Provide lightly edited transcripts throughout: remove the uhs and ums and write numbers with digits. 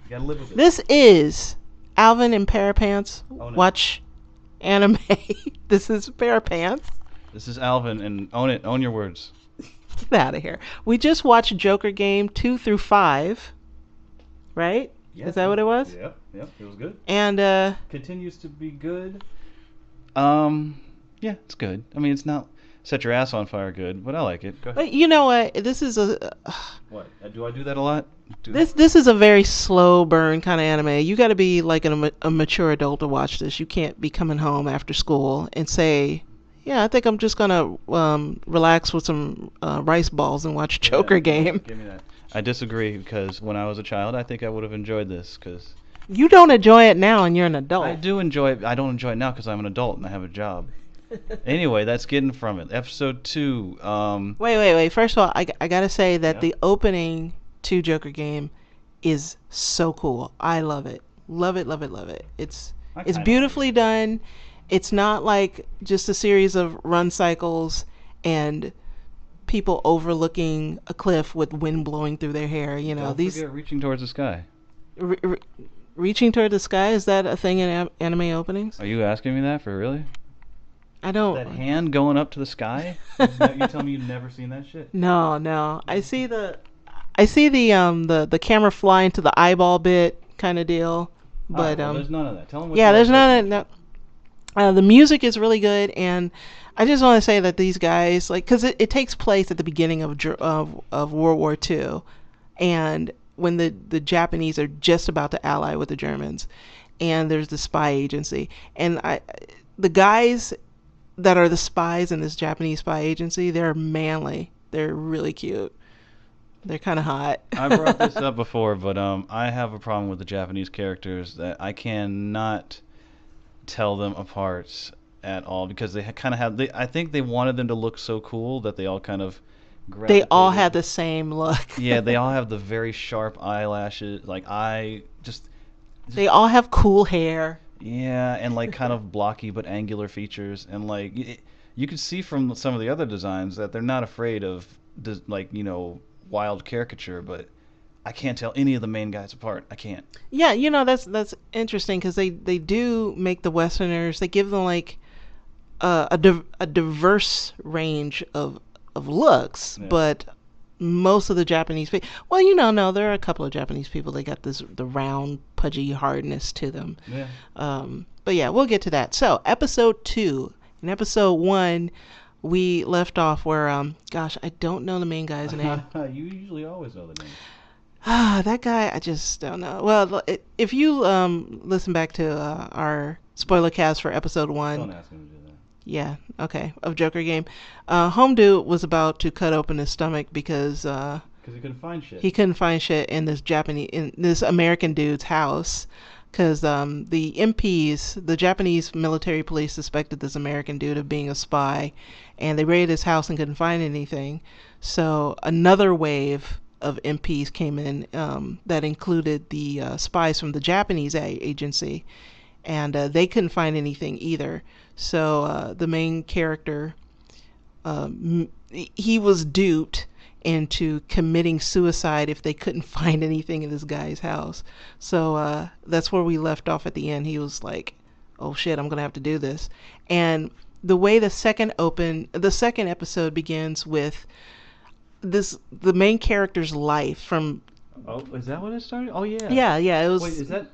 You gotta live with it. This is Alvin and Parapants. Own it. Watch anime. This is Parapants. This is Alvin, and own it. Own your words. Get out of here. We just watched Joker Game 2 through 5. Right? Yeah, is that what it was? Yep. It was good. And Continues to be good. Yeah, it's good. I mean, it's not set your ass on fire good, but I like it. Go ahead. but you know what? This is a What? Do I do that a lot? this is a very slow burn kind of anime. You got to be like a mature adult to watch this. You can't be coming home after school and say, "Yeah, I think I'm just gonna relax with some rice balls and watch Joker Game." Give me that. I disagree because when I was a child, I think I would have enjoyed this because You don't enjoy it now, and you're an adult. I do enjoy it. I don't enjoy it now because I'm an adult and I have a job. Anyway, that's getting from it. Episode 2. Wait. First of all, I gotta say that the opening to Joker Game is so cool. I love it. Love it. It's beautifully done. It's not like just a series of run cycles and people overlooking a cliff with wind blowing through their hair. You know, Don't forget Reaching Towards the Sky. Reaching toward the sky, is that a thing in anime openings? Are you asking me that for really? I don't. That hand going up to the sky? You tell me you've never seen that shit? No. I see the camera flying to the eyeball bit kind of deal, but well, there's none of that. Tell them what there's none of that. The music is really good, and I just want to say that these guys, like, because it takes place at the beginning of World War II, and when the Japanese are just about to ally with the Germans, and there's the spy agency, and the guys that are the spies in this Japanese spy agency, they're manly. They're really cute. They're kind of hot. I brought this up before, but I have a problem with the Japanese characters that I cannot tell them apart at all because they kind of have. I think they wanted them to look so cool that they all kind of. They all had the same look. Yeah, they all have the very sharp eyelashes. They all have cool hair. Yeah, and like kind of blocky but angular features, and like you can see from some of the other designs that they're not afraid of wild caricature, but I can't tell any of the main guys apart. I can't. Yeah, that's interesting because they do make the Westerners. They give them like a diverse range of looks, but most of the Japanese people, no, there are a couple of Japanese people that got the round, pudgy hardness to them. Yeah. But yeah, we'll get to that. So, episode 2. In episode 1, we left off where, I don't know the main guy's name. You usually always know the name. That guy, I just don't know. Well, if you listen back to our spoiler cast for episode 1. Don't ask him to do that. Yeah, okay, of Joker Game. Home Dude was about to cut open his stomach because he couldn't find shit. He couldn't find shit in this American dude's house because the MPs, the Japanese military police, suspected this American dude of being a spy, and they raided his house and couldn't find anything. So another wave of MPs came in that included the spies from the Japanese agency, and they couldn't find anything either. So the main character, he was duped into committing suicide if they couldn't find anything in this guy's house. So that's where we left off at the end. He was like, "Oh shit, I'm gonna have to do this." And the way the second episode begins with the main character's life from. Oh, is that what it started? Oh yeah. Yeah. It was. Wait,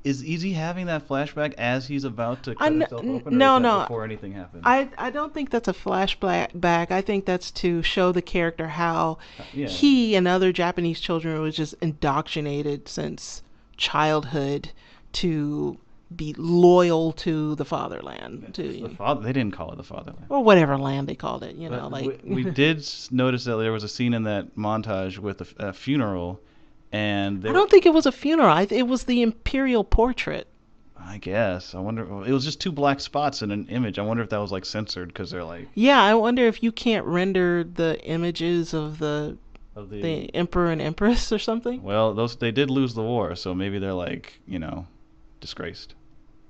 is he having that flashback as he's about to cut himself open? No. Before anything happened? I don't think that's a flashback. I think that's to show the character how he and other Japanese children was just indoctrinated since childhood to be loyal to the fatherland. They didn't call it the fatherland. Or whatever land they called it. We did notice that there was a scene in that montage with a funeral. And I don't think it was a funeral. It was the imperial portrait. I guess. I wonder. It was just 2 black spots in an image. I wonder if that was like censored because they're like. Yeah, I wonder if you can't render the images of the emperor and empress or something. Well, they did lose the war, so maybe they're like disgraced.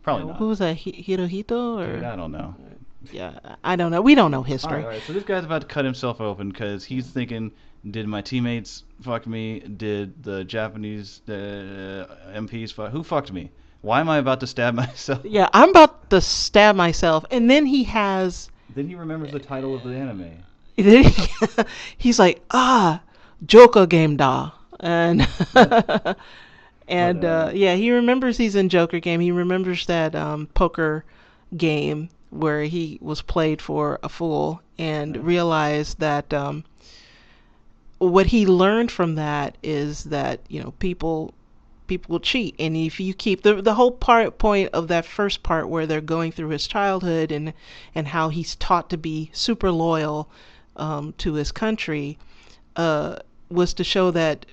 Probably not. Who was that? Hirohito or? Dude, I don't know. Yeah, I don't know. We don't know All right, history. all right. So this guy's about to cut himself open because he's thinking, did my teammates fuck me? Did the Japanese MPs fuck? Who fucked me? Why am I about to stab myself? Yeah, I'm about to stab myself, and then he has. Then he remembers the title of the anime. He's like, Joker game da, and What? What and anime? yeah, he remembers he's in Joker game. He remembers that poker game where he was played for a fool, and Okay. realized that what he learned from that is that people will cheat, and if you keep the whole point of that first part where they're going through his childhood and how he's taught to be super loyal to his country, uh, was to show that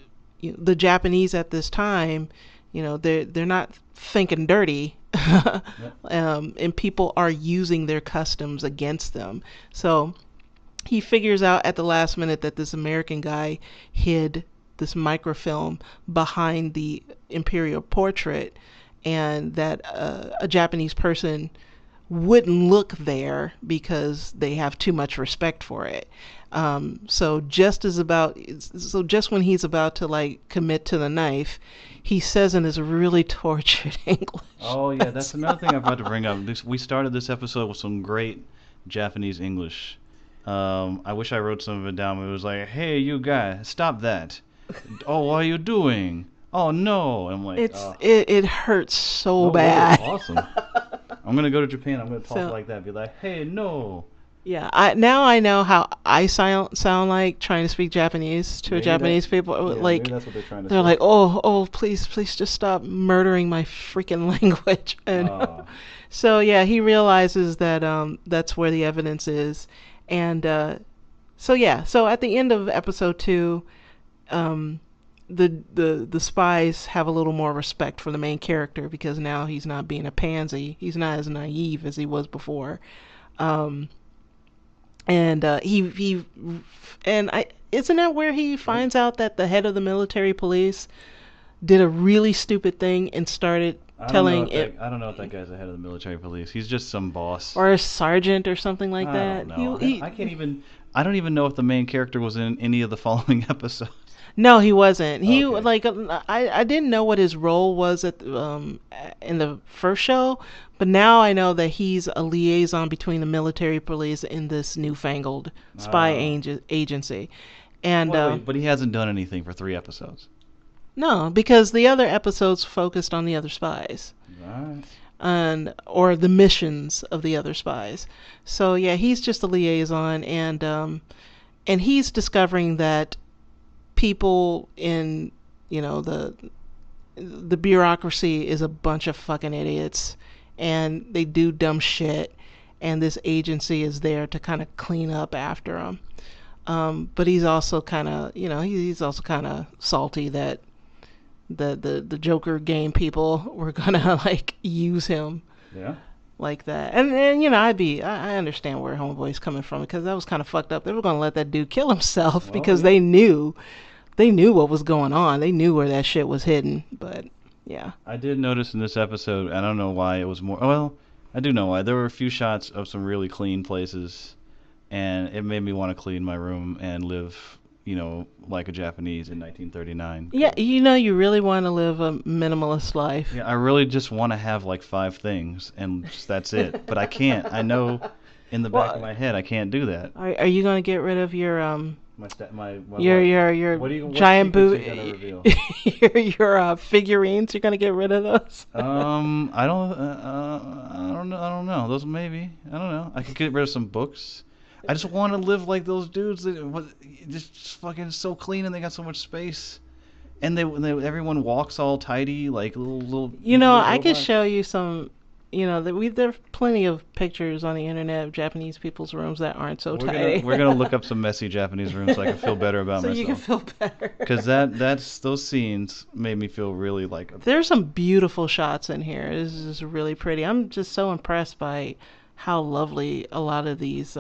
the Japanese at this time, they're not thinking dirty. Yep. And people are using their customs against them. So he figures out at the last minute that this American guy hid this microfilm behind the imperial portrait, and that a Japanese person wouldn't look there because they have too much respect for it. So just when he's about to like commit to the knife, he says in his really tortured English. Oh yeah, that's another thing I've got to bring up. We started this episode with some great Japanese English. I wish I wrote some of it down. But it was like, "Hey, you guy, stop that! Oh, what are you doing? Oh no!" I'm like, oh, It hurts so no way, bad. awesome. I'm gonna go to Japan. I'm gonna talk So like that. Be like, "Hey, no." yeah, I know how I sound like trying to speak Japanese to a Maybe that. Japanese people. Yeah, maybe Like that's what they're trying to they're say. like, oh, please just stop murdering my freaking language. And Oh, so yeah, he realizes that that's where the evidence is, and so yeah, so at the end of episode 2, um, the spies have a little more respect for the main character because now he's not being a pansy. He's not as naive as he was before. Um, and he and I isn't that where he what? finds out that the head of the military police did a really stupid thing and started telling it, I don't know if that guy's the head of the military police. He's just some boss. or a sergeant or something like I don't that. know. He I can't even. I don't even know if the main character was in any of the following episodes. No, he wasn't. He Okay. like I didn't know what his role was in the first show, but now I know that he's a liaison between the military police and this newfangled spy Uh, agency. And wait, wait, but he hasn't done anything for 3 episodes. no, because the other episodes focused on the other spies Alright. and or the missions of the other spies. So yeah, he's just a liaison, and he's discovering that people in the bureaucracy is a bunch of fucking idiots, and they do dumb shit, and this agency is there to kind of clean up after them. But he's also kind of, he's also kind of salty that the Joker game people were gonna like use him Yeah. like that. And I understand where Homeboy's coming from, because that was kind of fucked up. They were gonna let that dude kill himself Well, because yeah. they knew what was going on. They knew where that shit was hidden. But yeah. I did notice in this episode. I don't know why it was more. Well, I do know why. There were a few shots of some really clean places, and it made me want to clean my room and live, like a Japanese in 1939. Yeah, you really want to live a minimalist life. Yeah, I really just want to have like 5 things and just, that's it. But I can't. I know in the back of Well, my head I can't do that. are you gonna get rid of your My your what? your What giant secrets are boot you gonna reveal? your figurines? You're gonna get rid of those? I don't know. Those maybe. I don't know. I could get rid of some books. I just want to live like those dudes that just fucking so clean and they got so much space. And everyone walks all tidy like little little I could robots. show you some. There's plenty of pictures on the internet of Japanese people's rooms that aren't so tidy. We're gonna look up some messy Japanese rooms so I can feel better about so you can myself. feel better. Cause that's those scenes made me feel really like There's some beautiful shots in here. This is just really pretty. I'm just so impressed by how lovely a lot of these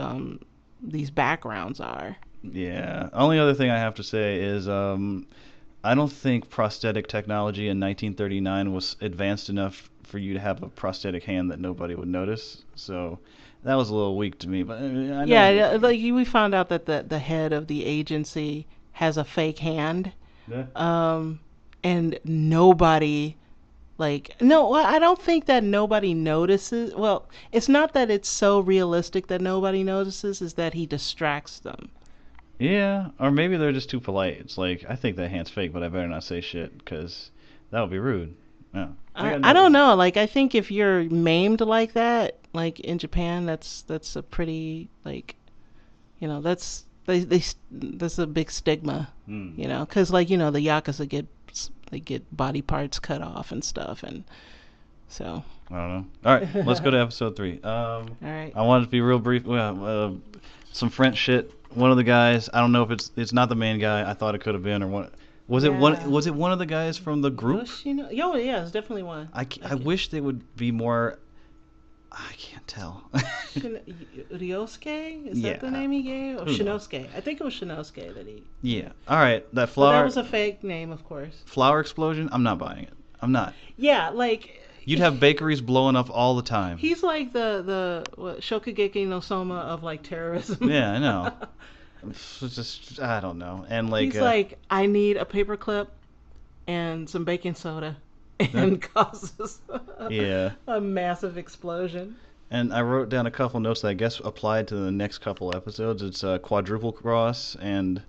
backgrounds are. yeah. Only other thing I have to say is I don't think prosthetic technology in 1939 was advanced enough for you to have a prosthetic hand that nobody would notice. So that was a little weak to me, but I know. Yeah, like we found out that the head of the agency has a fake hand, Yeah. um, and nobody like no, well, I don't think that nobody notices. Well, it's not that it's so realistic that nobody notices, is that he distracts them. Yeah, or maybe they're just too polite. It's like, I think that hand's fake, but I better not say shit because that would be rude. Yeah, I got I don't nothing. know. Like I think if you're maimed like that, like in Japan, that's a pretty like they that's a big stigma, Hmm. because like the yakuza they get body parts cut off and stuff, and so. I don't know. All right, let's go to episode 3. All right. I wanted to be real brief. Well, some French shit. One of the guys, I don't know if it's not the main guy. I thought it could have been, or one. Was it one? Yeah. Was it one of the guys from the group? Yo, yeah, it's definitely one. I wish they would be more. I can't tell. Ryosuke? Is Yeah. that the name he gave? Or Who knows? Shinosuke? I think it was Shinosuke that he. Yeah. All right. That But that flower was a fake name, of course. flower explosion. I'm not buying it. I'm not. Yeah, like You'd have bakeries blowing up all the time. he's like the what, Shokugeki no Soma of like terrorism. Yeah, I know. It's just I don't know. And like He's like, I need a paperclip and some baking soda, and causes yeah. a massive explosion. And I wrote down a couple notes that I guess applied to the next couple episodes. It's quadruple cross and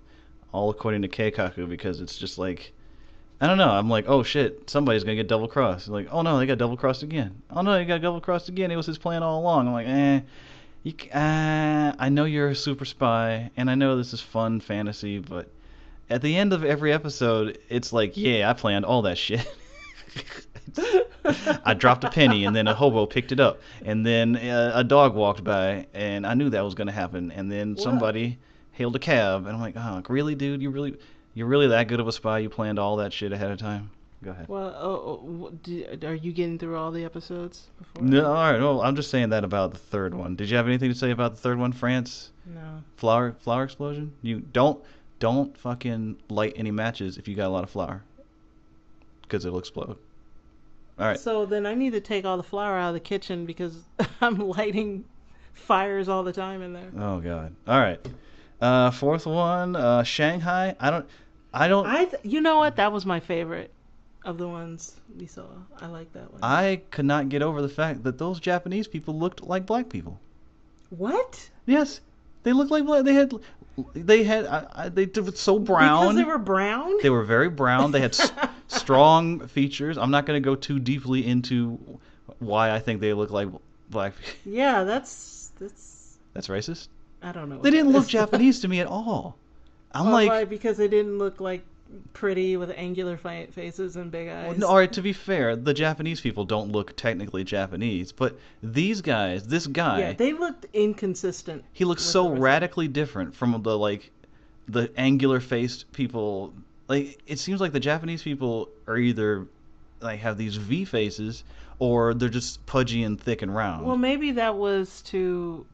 all according to Keikaku because it's just like I don't know. I'm like, oh shit, somebody's gonna get double crossed. Like, oh no, they got double crossed again. Oh no, they got double crossed again. It was his plan all along. I'm like, I know you're a super spy, and I know this is fun fantasy, but at the end of every episode, it's like, yeah, I planned all that shit. I dropped a penny, and then a hobo picked it up, and then a dog walked by, and I knew that was gonna happen, and then somebody hailed a cab, and I'm like, oh, really, dude? You're really that good of a spy? You planned all that shit ahead of time? Go ahead. Well, are you getting through all the episodes before? No, all right. Well, I'm just saying that about the third one. Did you have anything to say about the third one, France? No. Flower explosion? You don't fucking light any matches if you got a lot of flour, because it'll explode. All right. So then I need to take all the flour out of the kitchen because I'm lighting fires all the time in there. Oh god. All right. Fourth one, Shanghai. You know what? That was my favorite of the ones we saw. I like that one. I could not get over the fact that those Japanese people looked like black people. What? Yes, they looked like black. They were so brown. Because they were brown? They were very brown. They had strong features. I'm not going to go too deeply into why I think they look like black people. Yeah, that's That's racist. I don't know. They didn't look Japanese to me at all. I'm like, why? Because they didn't look like pretty with angular faces and big eyes. all right, to be fair, the Japanese people don't look technically Japanese, but these guys, this guy, Yeah, they looked inconsistent. he looks with so the rest of radically different from the angular faced people. Like it seems like the Japanese people are either like have these V faces or they're just pudgy and thick and round. Well, maybe that was to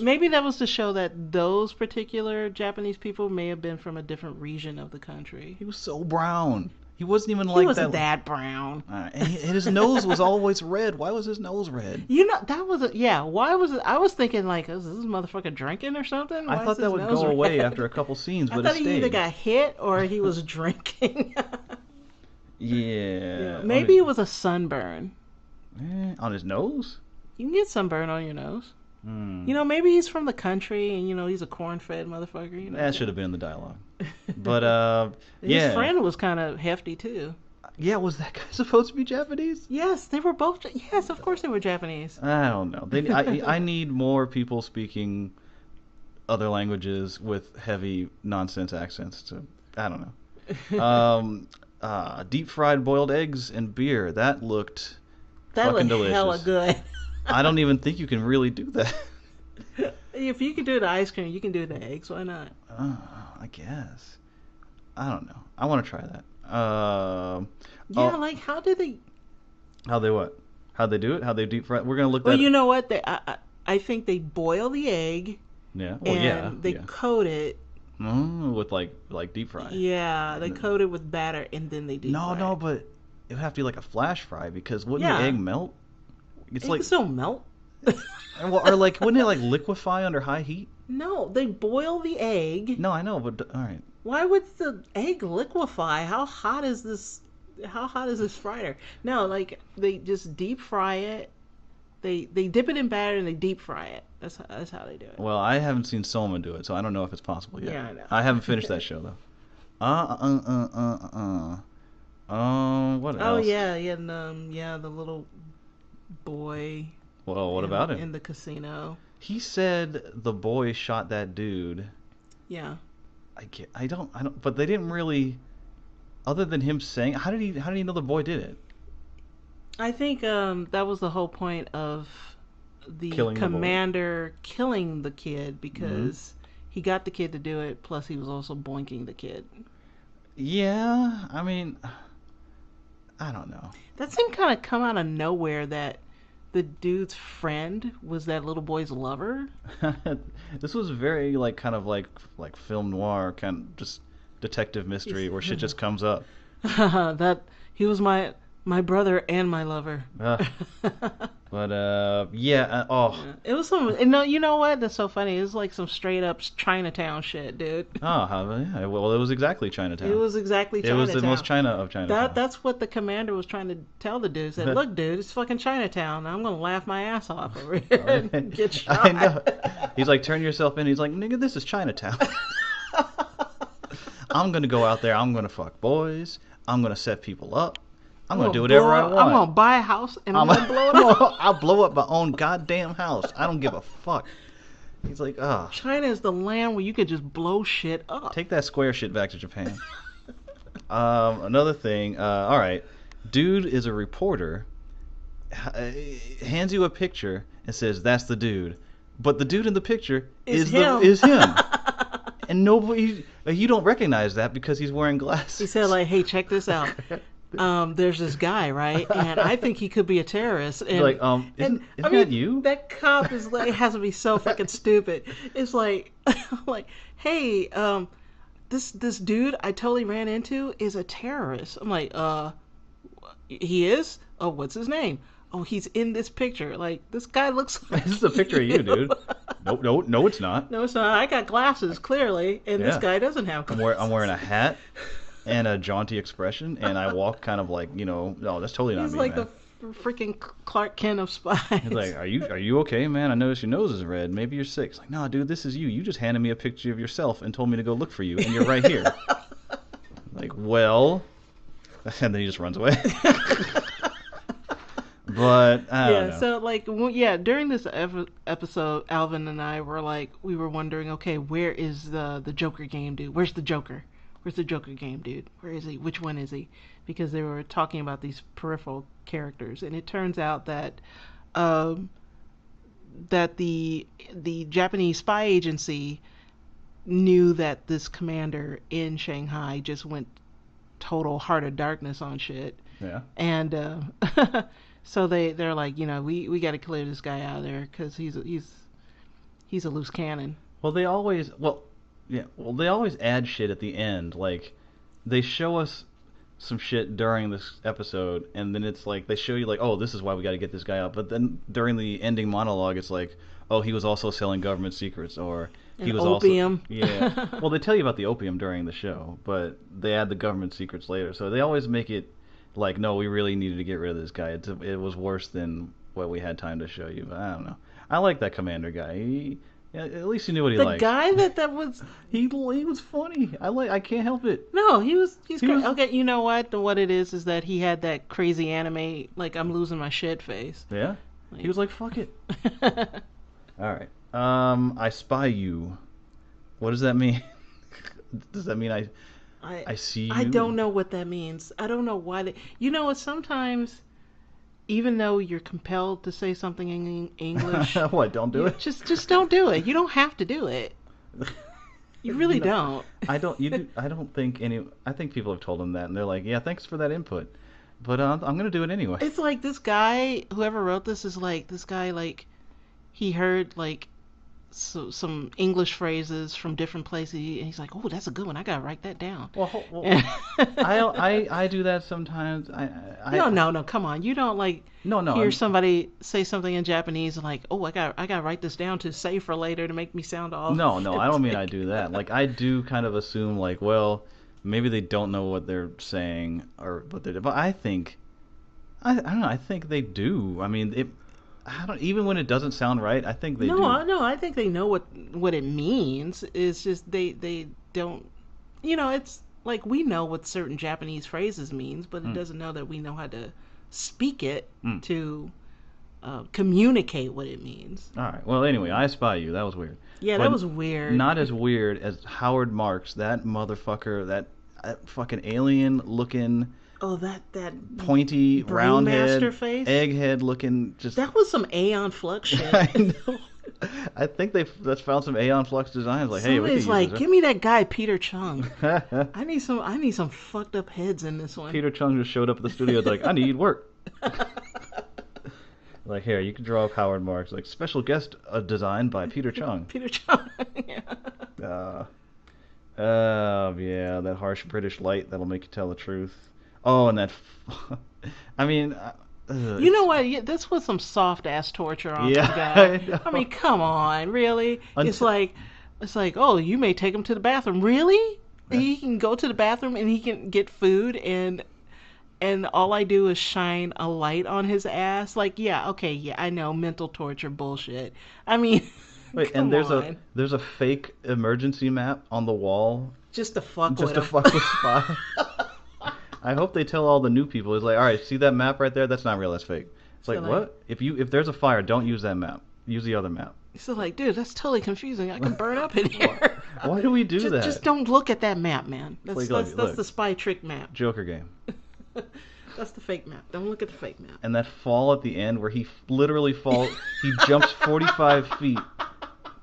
maybe that was to show that those particular Japanese people may have been from a different region of the country. He was so brown. He wasn't even He like wasn't that. that brown. And his nose was always red. Why was his nose red? That was yeah. Why was it? I was thinking like, is this motherfucker drinking or something? Why I is thought that his would nose go away red? after a couple scenes, I but thought it he stayed. either got hit or he was drinking. Yeah. Maybe it was a sunburn. On his nose? You can get sunburn on your nose. Maybe he's from the country and he's a corn-fed motherfucker. That should have been the dialogue. But His friend was kind of hefty too. Yeah, was that guy supposed to be Japanese? Yes, they were both. Yes, of course they were Japanese. I don't know. I need more people speaking other languages with heavy nonsense accents. I don't know. Deep fried boiled eggs and beer. That looked fucking delicious. Hella good. I don't even think you can really do that. If you can do the ice cream, you can do the eggs. Why not? I guess. I don't know. I want to try that. Like how did they? How they what? How'd they do it? How they deep fry? We're gonna look. Well, that you know what? I think they boil the egg. Yeah. Well, and they coat it. With like deep fry. Yeah, they coat it with batter and then they deep fry. No, but it would have to be like a flash fry because wouldn't the egg melt? It's it like can still melt. And well, or like, wouldn't it like liquefy under high heat? No, they boil the egg. No, I know, but all right. Why would the egg liquefy? How hot is this fryer? No, like they just deep fry it. They dip it in batter and they deep fry it. That's how they do it. Well, I haven't seen Soma do it, so I don't know if it's possible yet. Yeah, I know. I haven't finished that show though. What Oh else? yeah, yeah, and, yeah, the little boy Well, what about him? in the casino. He said the boy shot that dude. Yeah. I don't. But they didn't really. Other than him saying, how did he know the boy did it? I think that was the whole point of the Killing the boy. commander killing the kid Mm-hmm. because he got the kid to do it. Plus, he was also boinking the kid. Yeah, I mean, I don't know. That seemed kind of come out of nowhere. That the dude's friend was that little boy's lover. This was very like kind of like film noir kind of just detective mystery where shit just comes up. That he was my brother and my lover. But yeah, oh. It was some. No, you know what? That's so funny. It was like some straight up Chinatown shit, dude. Oh, yeah. Well, it was exactly Chinatown. It was exactly It Chinatown. was the most China of Chinatown. That's what the commander was trying to tell the dude. He said, "Look, dude, it's fucking Chinatown. I'm gonna laugh my ass off over here and get shot." I know. He's like, turn yourself in. He's like, nigga, this is Chinatown. I'm gonna go out there. I'm gonna fuck boys. I'm gonna set people up. I'm gonna do whatever I want. I'm gonna buy a house and I'm gonna blow it up. I'll blow up my own goddamn house. I don't give a fuck. He's like, ah. China is the land where you could just blow shit up. Take that square shit back to Japan. Another thing. All right, dude is a reporter. Hands you a picture and says that's the dude, but the dude in the picture is him. And nobody, you don't recognize that because he's wearing glasses. He said, like, "Hey, check this out. There's this guy, right? And I think he could be a terrorist." And like, isn't that you? That cop is like has to be so fucking stupid. It's like, like, hey, this dude I totally ran into is a terrorist. I'm like, he is? Oh, what's his name? Oh, he's in this picture. Like, this guy looks like This is a picture of you, dude. No, it's not. No, it's not. I got glasses, clearly, and this guy doesn't have glasses. I'm wearing a hat and a jaunty expression, and I walk kind of like, no, that's totally not He's me, like man. the freaking Clark Kent of spies. He's like, are you okay, man? I noticed your nose is red. Maybe you're sick. It's like, no, dude, this is you. You just handed me a picture of yourself and told me to go look for you, and you're right here. Like, well, and then he just runs away. But I don't know. So like, during this episode, Alvin and I were like, we were wondering, okay, where is the Joker game dude? Where's the Joker? Where's the Joker game dude? Where is he? Which one is he? Because they were talking about these peripheral characters, and it turns out that that the Japanese spy agency knew that this commander in Shanghai just went total Heart of Darkness on shit. Yeah. And so they're like, we got to clear this guy out of there because he's a loose cannon. Well, they always add shit at the end. Like, they show us some shit during this episode, and then it's like they show you like, oh, this is why we got to get this guy out. But then during the ending monologue, it's like, oh, he was also selling government secrets, or he was opium. also Well, they tell you about the opium during the show, but they add the government secrets later. So they always make it like, no, we really needed to get rid of this guy. It was worse than what we had time to show you. But I don't know. I like that commander guy. At least he knew what he liked. The guy that was he was funny. I can't help it. No, he's great. Okay, you know what it is that he had that crazy anime like I'm losing my shit face. Yeah. He was like, fuck it. All right. I spy you. What does that mean? Does that mean I see you? I don't know what that means. I don't know why sometimes even though you're compelled to say something in English, what? Don't do it. Just don't do it. You don't have to do it. You really don't. I don't. I don't think any. I think people have told him that, and they're like, "Yeah, thanks for that input," but I'm gonna do it anyway. It's like this guy, whoever wrote this, is like this guy, like he heard like some English phrases from different places, and he's like, "Oh, that's a good one. I gotta write that down." Well, I do that sometimes. No, no, no. Come on, you don't like No, no, hear somebody say something in Japanese and like, "Oh, I gotta write this down to say for later to make me sound all." no, no. I don't mean I do that. Like I do kind of assume like, well, maybe they don't know what they're saying or what they're. But I don't know. I think they do. I mean, I don't even when it doesn't sound right. I think they No, do. no, I think they know what it means. It's just they don't. It's like we know what certain Japanese phrases means, but it Mm, doesn't know that we know how to speak it mm. to communicate what it means. All right. Well, anyway, I Spy You. That was weird, Yeah, that but was weird. not as weird as Howard Marks. That motherfucker. That fucking alien looking, Oh, that pointy, round Brainmaster head, face. egghead looking. Just That was some Aeon Flux shit. I know. I think that's found some Aeon Flux designs. Like, hey, we Somebody's could like, use give me that guy Peter Chung. this. I need some fucked up heads in this one. Peter Chung just showed up at the studio. Like, I need work. Like, here, you can draw up Howard Marks. Like, special guest design by Peter Chung. Peter Chung. Yeah. Uh, yeah, that harsh British light that'll make you tell the truth. Oh, and that. I mean, You know what? Yeah, this was some soft ass torture on Yeah, the guy. I know. I mean, come on, really? It's Until, like, oh, you may take him to the bathroom. Really? He can go to the bathroom and he can get food and all I do is shine a light on his ass. Like, yeah, okay, yeah, I know, mental torture bullshit. I mean, wait, and come on. there's a fake emergency map on the wall Just to fuck just with to him. fuck with Spy. I hope they tell all the new people. It's like, all right, see that map right there? That's not real. That's fake. It's like, So, like, what? If there's a fire, don't use that map. Use the other map. so like, dude, that's totally confusing. I can burn up in here. Why do we do just, that? Just don't look at that map, man. That's Like, that's, look. that's the spy trick map. Joker game. That's the fake map. Don't look at the fake map. And that fall at the end where he literally falls, he jumps 45 feet,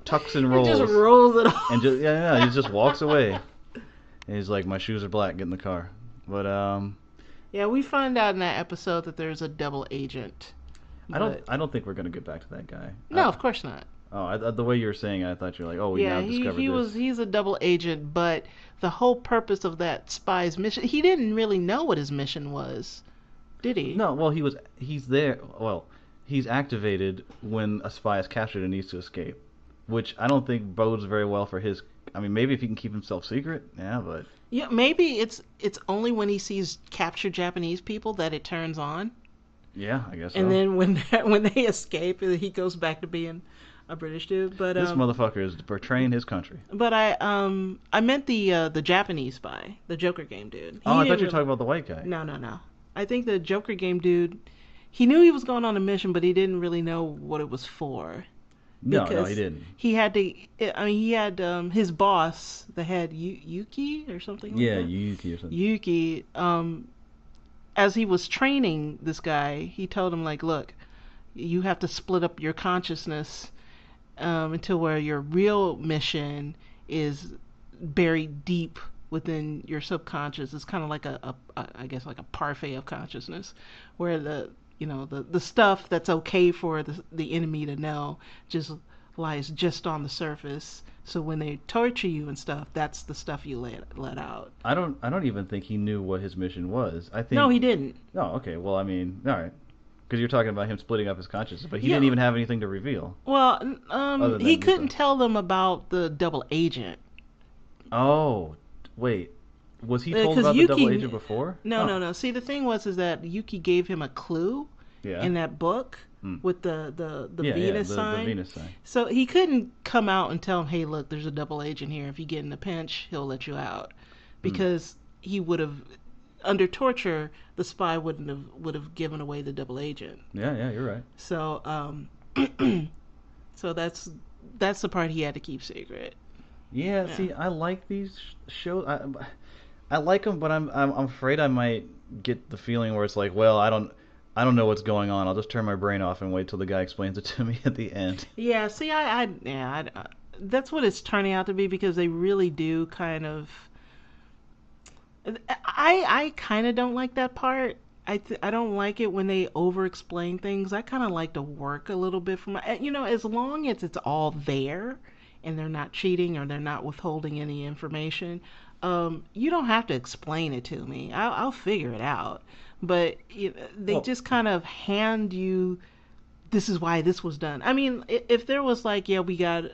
tucks and It rolls, just rolls it off. and just yeah, he just walks away. And he's like, my shoes are black. Get in the car. But Yeah, we find out in that episode that there's a double agent. I don't think we're gonna get back to that guy. No, of course not. The way you were saying it, I thought you were like, oh, we Yeah, now discovered this. he's a double agent, but the whole purpose of that spy's mission, he didn't really know what his mission was, did he? No, well, he's there. Well, he's activated when a spy is captured and needs to escape, which I don't think bodes very well for his. I mean, maybe if he can keep himself secret, yeah, but Yeah, maybe it's only when he sees captured Japanese people that it turns on, yeah, I guess so. and then when they escape, he goes back to being a British dude. But This motherfucker is betraying his country. but I meant the Japanese spy, the Joker game dude. He Oh, I thought didn't you were talking about the white guy. No, no, no. I think the Joker game dude, he knew he was going on a mission, but he didn't really know what it was for. No, Because he didn't. he had to. I mean, he had his boss, the head Yuki or something like Yeah, that. Yuki or something. Yuki, as he was training this guy, he told him like, look, you have to split up your consciousness until where your real mission is buried deep within your subconscious. It's kind of like I guess like a parfait of consciousness, where the stuff that's okay for the enemy to know just lies just on the surface. So when they torture you and stuff, that's the stuff you let out. I don't even think he knew what his mission was. I think. No, he didn't. Oh, okay. Well, I mean, all right. Because you're talking about him splitting up his consciousness, but he Yeah. didn't even have anything to reveal. Well, Other he than couldn't just tell them about the double agent. Oh, wait. Was he told 'Cause about the double Yuki- agent before? No, Oh, no, no. See, the thing was is that Yuki gave him a clue Yeah. in that book Hmm. with the Yeah, Venus the sign. Venus sign. So he couldn't come out and tell him, "Hey, look, there's a double agent here. If you get in a pinch, he'll let you out," because he would have, under torture, the spy would have given away the double agent. Yeah, you're right. So, so that's the part he had to keep secret. Yeah, Yeah. see, I like these shows. I like them, but I'm afraid I might get the feeling where it's like, well, I don't know what's going on. I'll just turn my brain off and wait till the guy explains it to me at the end. Yeah, see, that's what it's turning out to be because they really do kind of. I kind of don't like that part. I don't like it when they over explain things. I kind of like to work a little bit from my, as long as it's all there and they're not cheating or they're not withholding any information. You don't have to explain it to me. I'll figure it out. But they Well, just kind of hand you, this is why this was done. I mean, if there was like, yeah, we got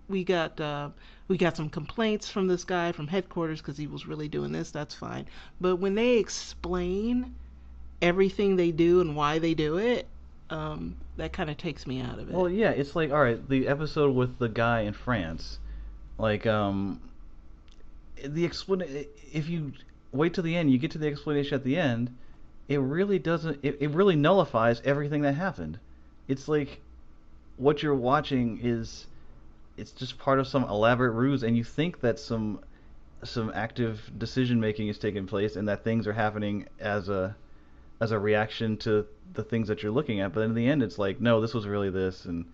we got some complaints from this guy from headquarters because he was really doing this, that's fine. But when they explain everything they do and why they do it, that kind of takes me out of well, it. yeah, it's like all right, the episode with the guy in France, like the explanation. If you wait till the end, you get to the explanation at the end. It really doesn't. It really nullifies everything that happened. It's like what you're watching is it's just part of some elaborate ruse, and you think that some active decision making is taking place, and that things are happening as a reaction to the things that you're looking at. But in the end, it's like, no, this was really this, and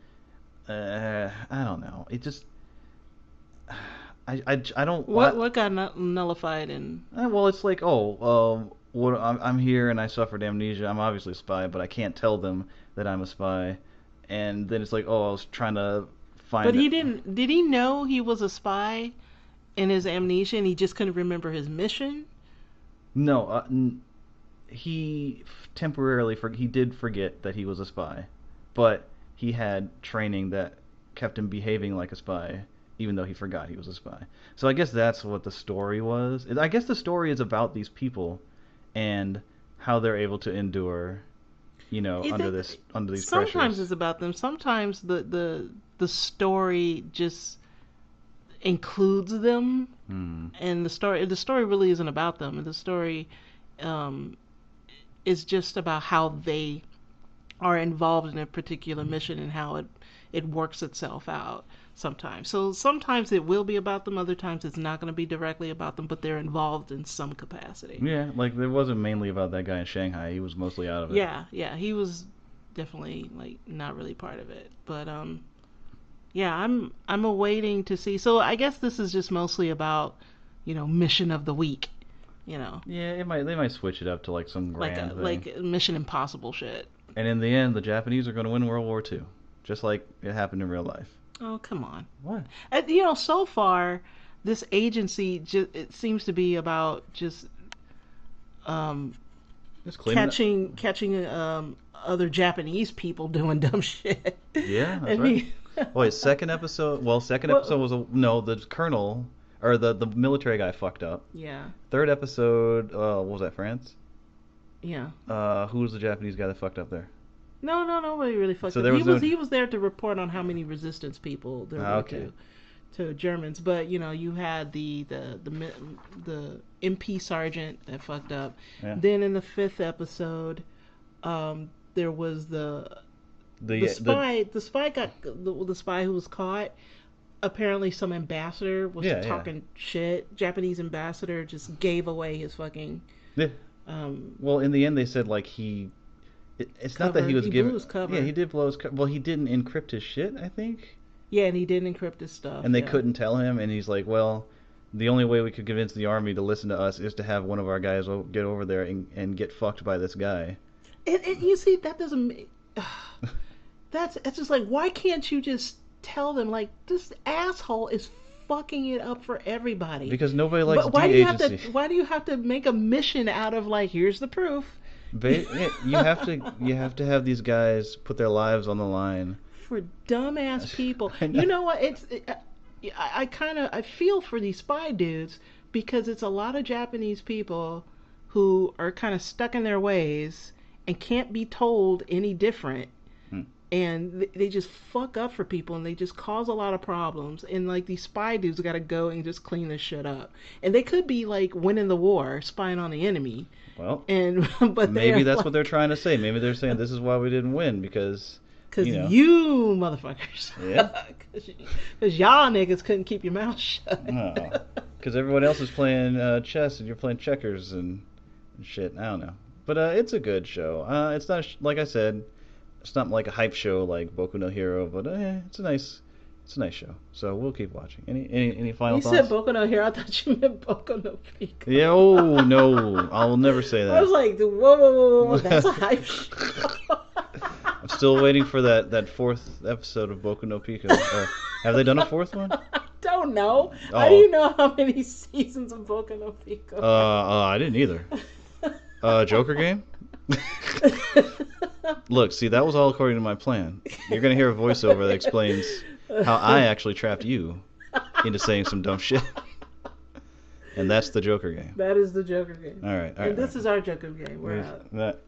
I don't know. It just I don't. What got nullified and Well, it's like, oh, what I'm here and I suffered amnesia. I'm obviously a spy, but I can't tell them that I'm a spy. And then it's like, oh, I was trying to but find. he didn't, did he know he was a spy in his amnesia and he just couldn't remember his mission? No, he temporarily he did forget that he was a spy, but he had training that kept him behaving like a spy, even though he forgot he was a spy. So I guess that's what the story was. I guess the story is about these people and how they're able to endure, It, under these sometimes pressures. it's about them. Sometimes the story just includes them, Hmm. and the story really isn't about them. The story um, is just about how they are involved in a particular mission and how it works itself out sometimes. So sometimes it will be about them, other times it's not going to be directly about them, but they're involved in some capacity. Yeah, like it wasn't mainly about that guy in Shanghai. He was mostly out of it. Yeah, yeah, he was definitely like not really part of it. But yeah, I'm awaiting to see. So I guess this is just mostly about, mission of the week, you know, Yeah, they might switch it up to like some like grand thing. like Mission Impossible shit. And in the end, the Japanese are going to win World War II, just like it happened in real life. Oh, come on. What? And, so far this agency just it seems to be about just um Just cleaning up. catching other Japanese people doing dumb shit. Yeah, I that's right. mean, Wait, second episode. Well, second episode well, was no, the colonel or the military guy fucked up. yeah, Third episode, what was that, France? yeah. Who was the Japanese guy that fucked up there? No, no, nobody really fucked So up. there He was no. was he was there to report on how many resistance people there were Okay. to Germans. But you had the MP sergeant that fucked up. Yeah. Then in the fifth episode, there was the The spy. The spy who was caught. Apparently, some ambassador was yeah, yeah. talking shit. Japanese ambassador just gave away his fucking Yeah. um, Well, in the end, they said like it's not that cover. he was He blew given. his cover. Yeah, he did blow his. Well, he didn't encrypt his shit, I think, Yeah, and he didn't encrypt his stuff. and they Yeah. couldn't tell him. And he's like, well, the only way we could convince the army to listen to us is to have one of our guys get over there and get fucked by this guy. You see, that doesn't. That's just like, why can't you just tell them like this asshole is fucking it up for everybody? Because nobody likes But D why do you have agency. to? Why do you have to make a mission out of like, here's the proof Yeah, you have to have these guys put their lives on the line. for dumbass people? I know. You know what? I kind of I feel for these spy dudes because it's a lot of Japanese people who are kind of stuck in their ways and can't be told any different, Hmm. and they just fuck up for people and they just cause a lot of problems, and like these spy dudes got to go and just clean this shit up, and they could be like winning the war spying on the enemy, Well, and but maybe they're that's like, what they're trying to say. Maybe they're saying this is why we didn't win because because you know. you motherfuckers, Yeah. because y'all niggas couldn't keep your mouth shut. Oh, because everyone else is playing chess and you're playing checkers and shit. I don't know, but it's a good show. It's not like I said, it's not like a hype show like Boku no Hero, but it's a nice It's a nice show. So we'll keep watching. Any final You thoughts? said Boku no Hero. I thought you meant Boku no Pico. Yeah. Oh no, I'll never say I was that. like, whoa, that's a hype show. I'm still waiting for that fourth episode of Boku no Pico. Have they done a fourth one? I don't know. Oh. How do you know how many seasons of Boku no Pico? I didn't either. Joker game? Look, see, that was all according to my plan. You're gonna hear a voiceover that explains how I actually trapped you into saying some dumb shit. And that's the Joker game. That is the Joker game. All right. And this is our Joker game. We're out. That